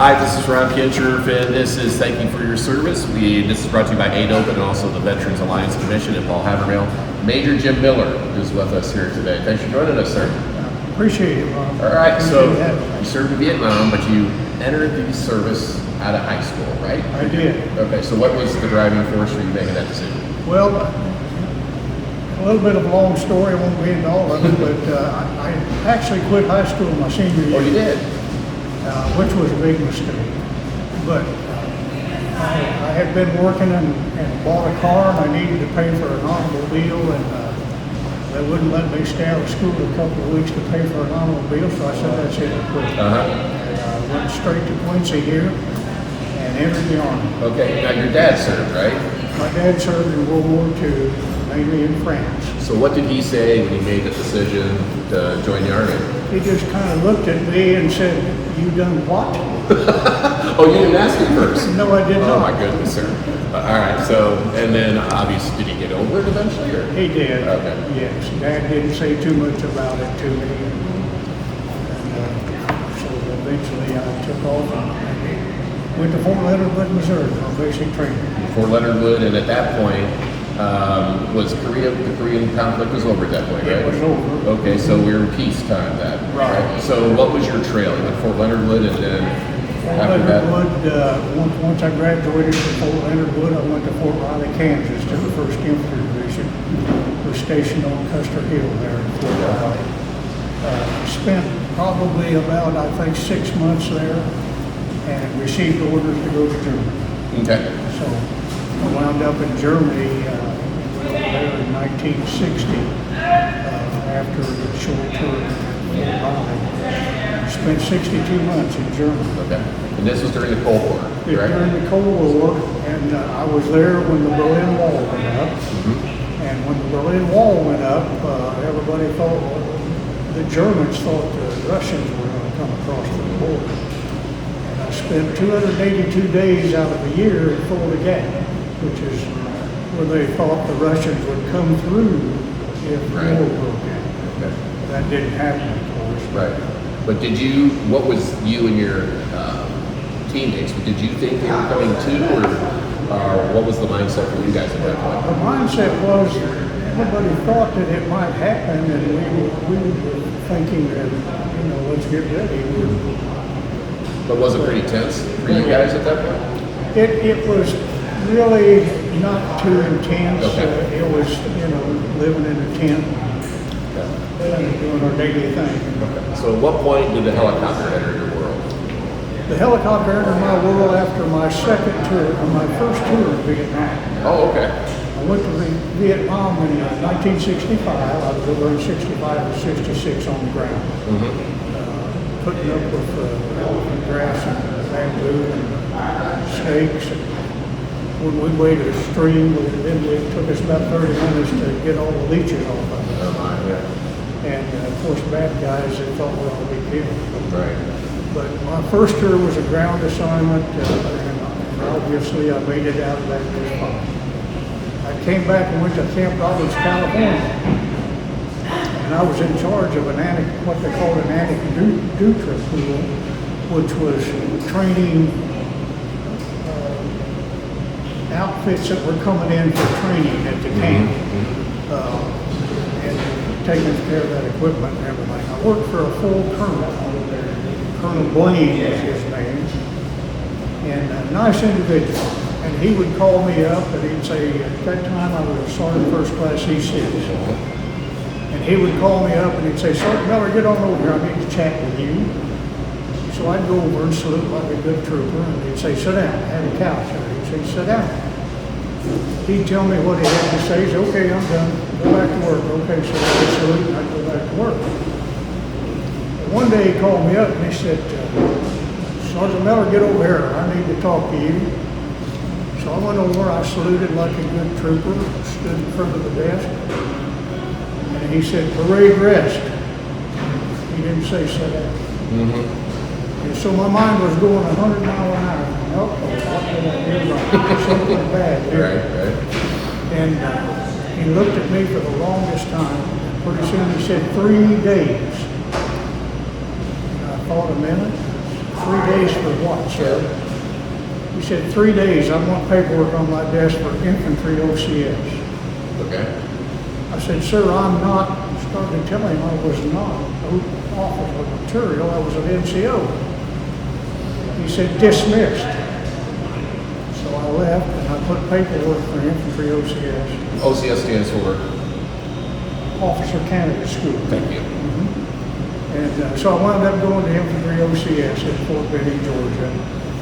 Hi, this is Ron Kincher, and this is Thank You for Your Service. This is brought to you by ADOPE and also the Veterans Alliance Commission and Paul Havermill. Major Jim Miller is with us here today. Thanks for joining us, sir. Appreciate it, Ron. All right, so you served in Vietnam, but you entered the service out of high school, right? I did. Okay, so what was the driving force for you making that decision? Well, a little bit of a long story, I won't get into all of it, but I actually quit high school my senior year. Oh, you did? Which was a big mistake. But I had been working and bought a car, and I needed to pay for an automobile, and they wouldn't let me stay out of school a couple of weeks to pay for an automobile, so I said, that's it, I quit. And I went straight to Quincy here and entered the Army. Okay, now your dad served, right? My dad served in World War II, mainly in France. So what did he say when he made the decision to join the Army? He just kind of looked at me and said, "You done what?" Oh, you didn't ask him first? No, I did Oh not. my goodness, sir. All right, so, and then obviously, did he get over it eventually, or? He did. Okay. Yes. Dad didn't say too much about it to me. So eventually I took off and went to Fort Leonard Wood, Missouri for basic training. Fort Leonard Wood, and at that point, was the Korean conflict was over at that point, right? It was over. Okay, so we were in peacetime then, Right. So what was your trail? You went to Fort Leonard Wood, and then Fort after that? Leonard Wood, once I graduated from Fort Leonard Wood, I went to Fort Riley, Kansas to the 1st Infantry Division. Was stationed on Custer Hill there in Fort Riley. Spent probably about, I think, 6 months there and received orders to go to Germany. Okay. So I wound up in Germany there in 1960 after the short tour in Fort Riley. Spent 62 months in Germany. Okay. And this was during the Cold War, correct? During the Cold War, and I was there when the Berlin Wall went up. And when the Berlin Wall went up, everybody thought, the Germans thought the Russians were going to come across the border. And I spent 282 days out of the year in Fulda Gap, which is where they thought the Russians would come through if war broke out. Okay. That didn't happen, of course. Right. But what was you and your teammates, did you think they were coming too, or what was the mindset for you guys at that point? The mindset was everybody thought that it might happen, and we were thinking that, let's get ready. But was it pretty tense for you guys at that point? It was really not too intense. Okay. It was, living in a tent, doing our daily thing. Okay. So at what point did the helicopter enter your world? The helicopter entered my world after my second tour, or my first tour in Vietnam. Oh, okay. I went to Vietnam in 1965. I was over in 65 and 66 on the ground. Putting up with elephant grass and bamboo and snakes. And when we waded a stream, it took us about 30 minutes to get all the leeches off of it. Oh, my, yeah. And of course, bad guys, they thought, well, a big deal. Right. But my first tour was a ground assignment, and obviously I made it out of that just fine. I came back and went to Camp Robbins, California, and I was in charge of what they called an anecdotal pool, which was training outfits that were coming in for training at the camp, and taking care of that equipment and everything. I worked for a full colonel. Colonel Blaine was his name, and a nice individual. And he would call me up and he'd say, at that time I was a Sergeant First Class C6. And he would call me up and he'd say, Sergeant Miller, get on over here, I need to chat with you. So I'd go over and salute like a good trooper, and he'd say, sit down, I had a couch there. He'd say, sit down. He'd tell me what he had to say. He'd say, okay, I'm done, go back to work. Okay, so I'd salute and I'd go back to work. One day he called me up and he said, Sergeant Miller, get over here. I need to talk to you. So I went over, I saluted like a good trooper, stood in front of the desk, and he said, parade rest. He didn't say sit down. And so my mind was going 100 miles an hour. Oh, what did I do wrong? Something bad here. Right. And he looked at me for the longest time. Pretty soon he said, 3 days. And I thought a minute. 3 days for what, sir? He said, 3 days, I want paperwork on my desk for infantry OCS. Okay. I said, sir, I'm not, started telling him I was not officer material, I was an NCO. He said, dismissed. So I left and I put paperwork for infantry OCS, OCS stands for, Officer Candidate School. thank you. And so I wound up going to infantry OCS at Fort Benning, Georgia.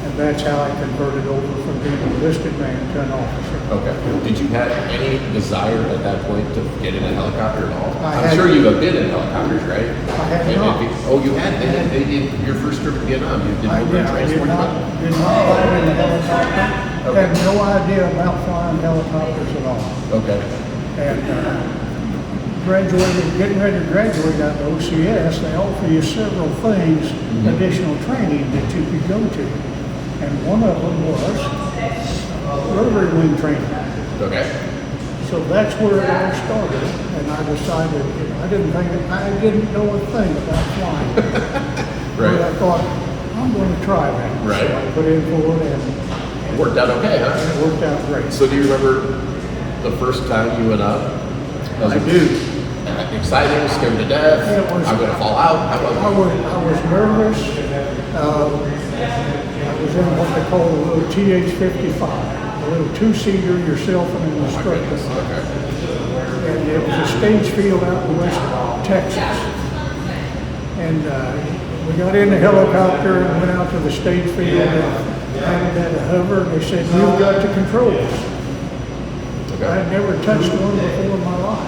And that's how I converted over from being an enlisted man to an officer. Okay. Did you have any desire at that point to get in a helicopter at all? I I'm had- sure you have been in helicopters, right? I had not. Oh, you had? They did your first trip to Vietnam. You did I did not fly in a helicopter. Okay. Had no idea about flying helicopters at all. Okay. And getting ready to graduate out of OCS, they offer you several things, additional training that you could go to. And one of them was rotary wing training. Okay. So that's where it all started. And I decided, I didn't know a thing about flying. But I Right. thought, I'm going to try that. Right. So I put in for it and Worked out okay, huh? it worked out great. So do you remember the first time you went up? I do. Exciting, scared to death. It was- I'm going to fall out. How was it? I was nervous. I was in what they call a little TH-55, a little two-seater, yourself and an instructor. Okay. And it was a stage field out in West Texas. And we got in the helicopter and went out to the stage field and had to hover. And they said, you've got the controls. I Okay. had never touched one before in my life.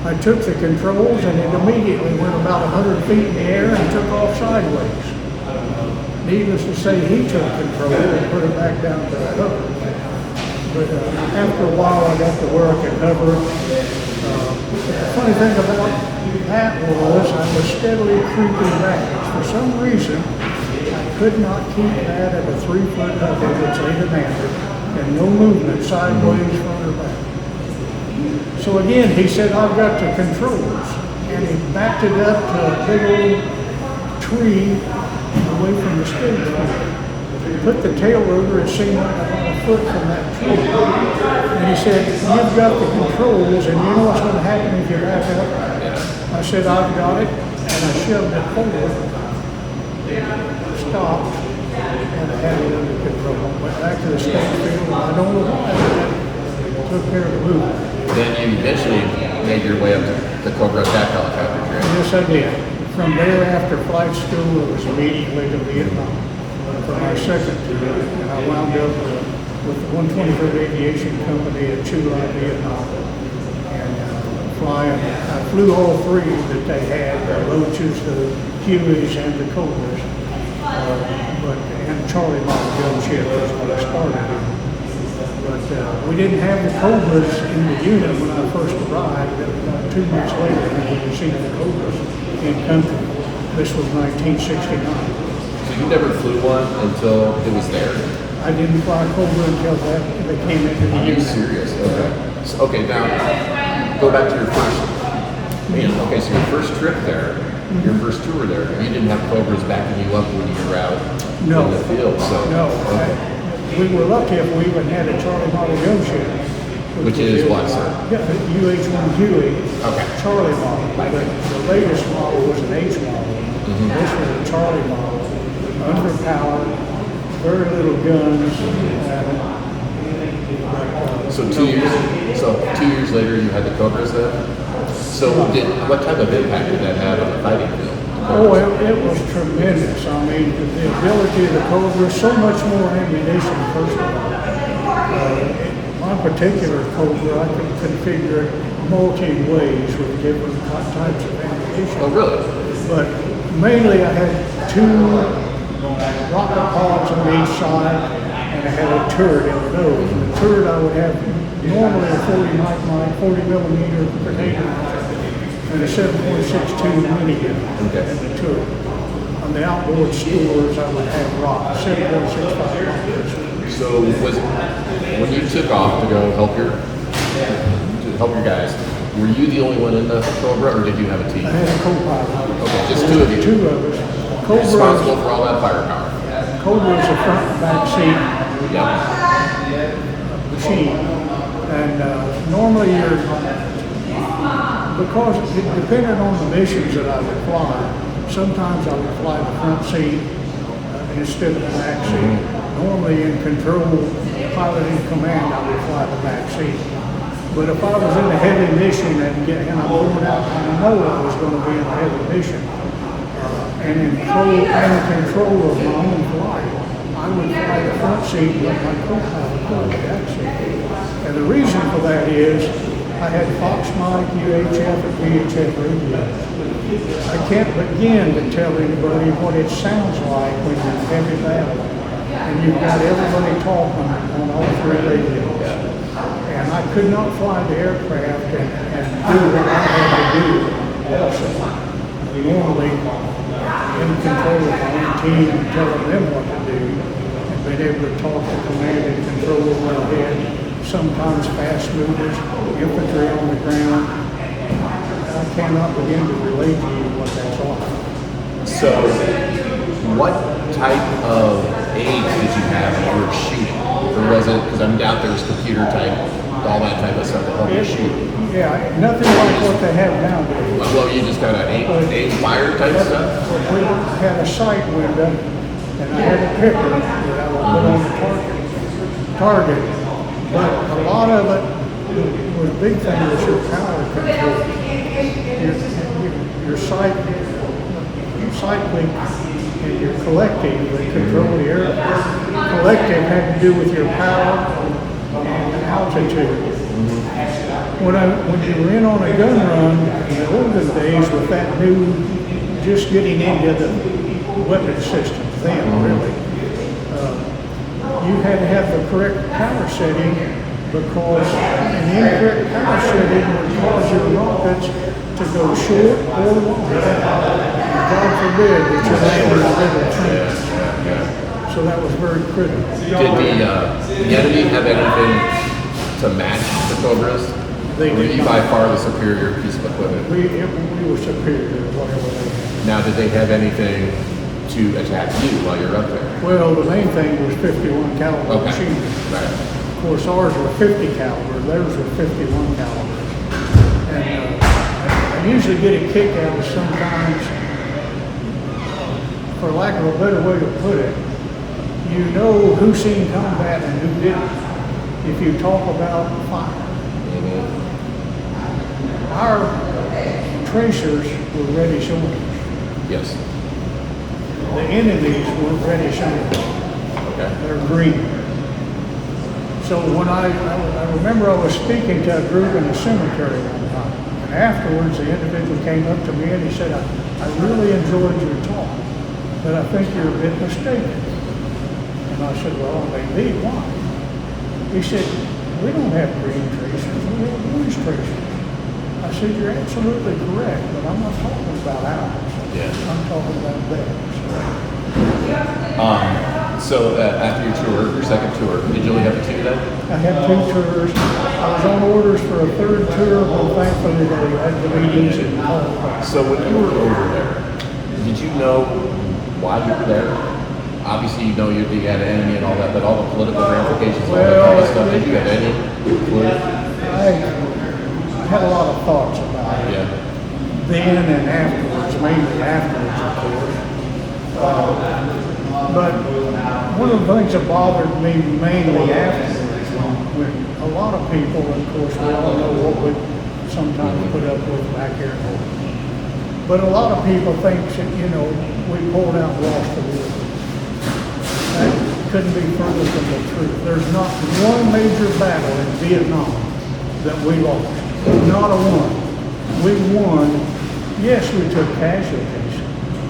I took the controls and it immediately went about 100 feet in the air and took off sideways. Needless to say, he took control and put it back down to the hover. But after a while, I got to where I could hover. The funny thing about that was I was steadily creeping back. For some reason, I could not keep that at a 3-foot hover, which they demanded, and no movement sideways, front or back. So again, he said, I've got the controls. And he backed it up to a big old tree away from the stage. He put the tail rotor, it seemed like about a foot from that tree. And he said, you've got the controls, and you know what's going to happen if you back up? I said, I've got it. And I shoved it forward, stopped, and I had it under control. Went back to the stage field, and I don't know why, but took care of the movement. Then you eventually made your way up to Cobra attack helicopters, right? Yes, I did. From there, after flight school, it was immediately to Vietnam for my second tour. And I wound up with the 123rd Aviation Company at Chu Lai, Vietnam. And flying, I flew all three that they had, the Loaches, the Hueys, and the Cobras. And Charlie Model gunship was what I started in. But we didn't have the Cobras in the unit when I first arrived. About 2 months later, we received the Cobras in country. This was 1969. So you never flew one until it was there? I didn't fly Cobra until they came into the Are you unit. serious? Okay. So, okay, now go back to your first. Okay, so your first trip there, your first tour there, you didn't have Cobras backing you up when you were out No. in the field. So No, okay. we were lucky if we even had a Charlie Model gunship. Which is what, sir? Yeah, UH-1 Huey. Okay. Charlie model. But the latest model was an H model. This was a Charlie model. Underpowered, very little guns. So 2 years. So 2 years later, you had the Cobras then. So what type of impact did that have on the fighting field? Oh, it was tremendous. I mean, the ability of the Cobra, so much more ammunition, first of all. My particular Cobra, I could configure it multi-ways with different types of ammunition. Oh, really? But mainly I had 2 rocket pods on each side, and I had a turret in the nose. And the turret I would have normally a 40 millimeter grenade launcher and a 7.62 minigun in the turret. On the outboard stores, I would have rockets, 7.65 rockets. So when you took off to go help your guys, were you the only one in the Cobra, or did you have a team? I had a co-pilot. Okay, just 2 of you. 2 of us. responsible for all that firepower. Cobra is a front and back seat Yep. machine. And normally because depending on the missions that I would fly, sometimes I would fly the front seat instead of the back seat. Normally in control, piloting command, I would fly the back seat. But if I was in a heavy mission and I'm going out and I know I was going to be in a heavy mission, and in control of my own flight, I would fly the front seat and let my co-pilot fly the back seat. And the reason for that is I had Fox Mike, UHF, and VHF radios. I can't begin to tell anybody what it sounds like when you're in heavy battle and you've got everybody talking on all three radios. And I could not fly the aircraft and do what I had to do also. Normally, in control of my own team and telling them what to do, and being able to talk to command and control overhead, sometimes fast movers, infantry on the ground. I cannot begin to relate to you what that's like. So, what type of aids did you have when you were shooting? Or was it, because I'm out there, was computer type, all that type of stuff to help you shoot? Yeah, nothing like what they have nowadays. Well, you just got an aim fire type stuff? We had a sight window, and I had a picker that I would put on the target. But a lot of it was big thing was your power control. Your sight link and your collective that control the aircraft. Collective had to do with your power and altitude. When you were in on a gun run in the olden days with that new, just getting into the weapon systems then really, you had to have the correct power setting because an incorrect power setting would cause your rockets to go short or long. God forbid that you land in a little trench. So that was very critical. Did the enemy have anything to match the Cobras? They Were did you not. by far the superior piece of equipment? We were superior to whatever they had. Now, did they have anything to attack you while you're up there? Well, the main thing was 51 caliber Okay. machine guns. Right. Of course, ours were 50 caliber, theirs were 51 caliber. And I usually get a kick out of sometimes, for lack of a better way to put it, you know who's seen combat and who didn't. If you talk about fire. Our tracers were ready shoulders. Yes. The enemies were ready shoulders. Okay. They're green. So when I remember I was speaking to a group in the cemetery one time, and afterwards the individual came up to me and he said, I really enjoyed your talk, but I think you're a bit mistaken. And I said, well, maybe, why? He said, we don't have green tracers, we have orange tracers. I said, you're absolutely correct, but I'm not talking about ours. Yeah. I'm talking about theirs. So after your tour, your second tour, did you only have two then? I had 2 tours. I was on orders for a 3rd tour, but thankfully they had the meetings and all that. So when you were over there, did you know why you were there? Obviously, you know you had an enemy and all that, but all the political ramifications, all that kind of stuff. Did you have any clue? I had a lot of thoughts about it. Yeah. Then and afterwards, mainly afterwards, of course. But one of the things that bothered me mainly afterwards, when a lot of people, of course, we all know what we sometimes put up with back here. But a lot of people think that, we pulled out and lost the war. That couldn't be further from the truth. There's not one major battle in Vietnam that we lost. Not a one. We won. Yes, we took casualties,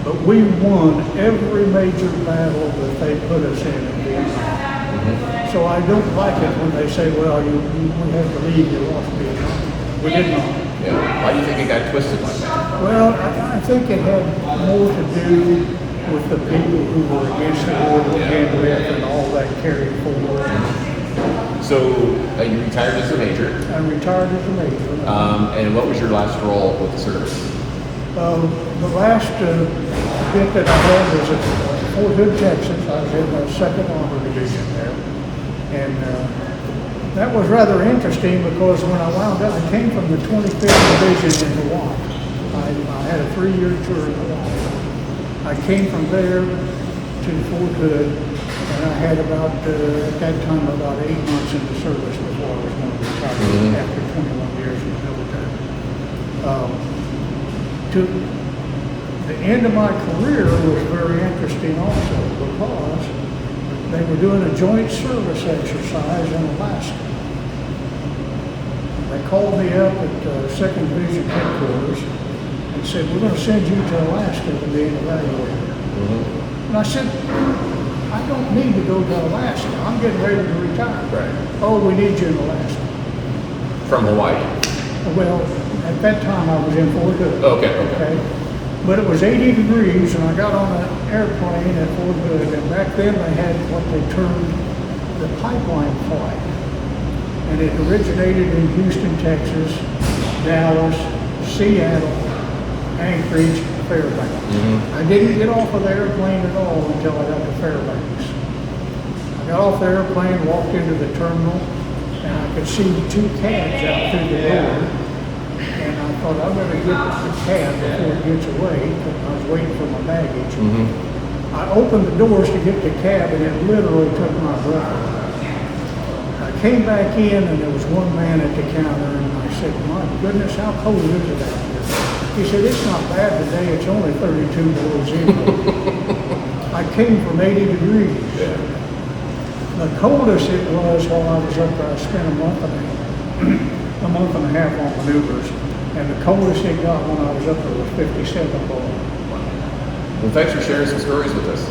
but we won every major battle that they put us in Vietnam. So I don't like it when they say, well, we have to leave, you lost Vietnam. We did not. Yeah. Why do you think it got twisted like that? Well, I think it had more to do with the people who were against the war to begin with and all that carried forward. So you retired as a major, I retired as a major. and what was your last role with the service? The last bit that I had was at Fort Hood, Texas. I was in the 2nd Armor Division there. And that was rather interesting because when I wound up, I came from the 25th Division in Hawaii. I had a 3-year tour in Hawaii. I came from there to Fort Hood, and I had about, at that time, about 8 months in the service before I was going to retire after 21 years in the military. To the end of my career was very interesting also because they were doing a joint service exercise in Alaska. They called me up at 2nd Division headquarters and said, we're going to send you to Alaska to be an evaluator. And I said, I don't need to go to Alaska. I'm getting ready to retire. Right. Oh, we need you in Alaska. From Hawaii. Well, at that time I was in Fort Hood. Okay. But it was 80 degrees and I got on an airplane at Fort Hood, and back then they had what they termed the pipeline flight. And it originated in Houston, Texas, Dallas, Seattle, Anchorage, Fairbanks. I didn't get off of the airplane at all until I got to Fairbanks. I got off the airplane, walked into the terminal, and I could see 2 cabs out through the door. And I thought, I better get the cab before it gets away, because I was waiting for my baggage. I opened the doors to get the cab, and it literally took my breath away. I came back in, and there was one man at the counter, and I said, my goodness, how cold is it out here? He said, it's not bad today, it's only 32 below zero. I came from 80 degrees. The coldest it was while I was up there, I spent a month and a half on maneuvers. And the coldest it got when I was up there was 57 below. Well, thanks for sharing some stories with us.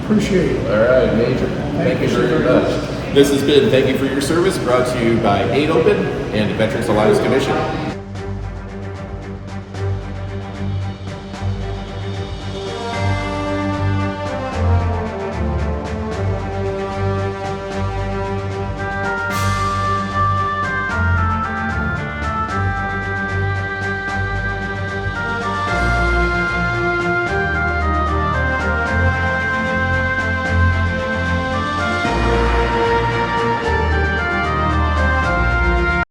Appreciate it. All right, Major. Thank you very much. This has been Thank You for Your Service, brought to you by 8 Open and the Veterans Alliance Commission.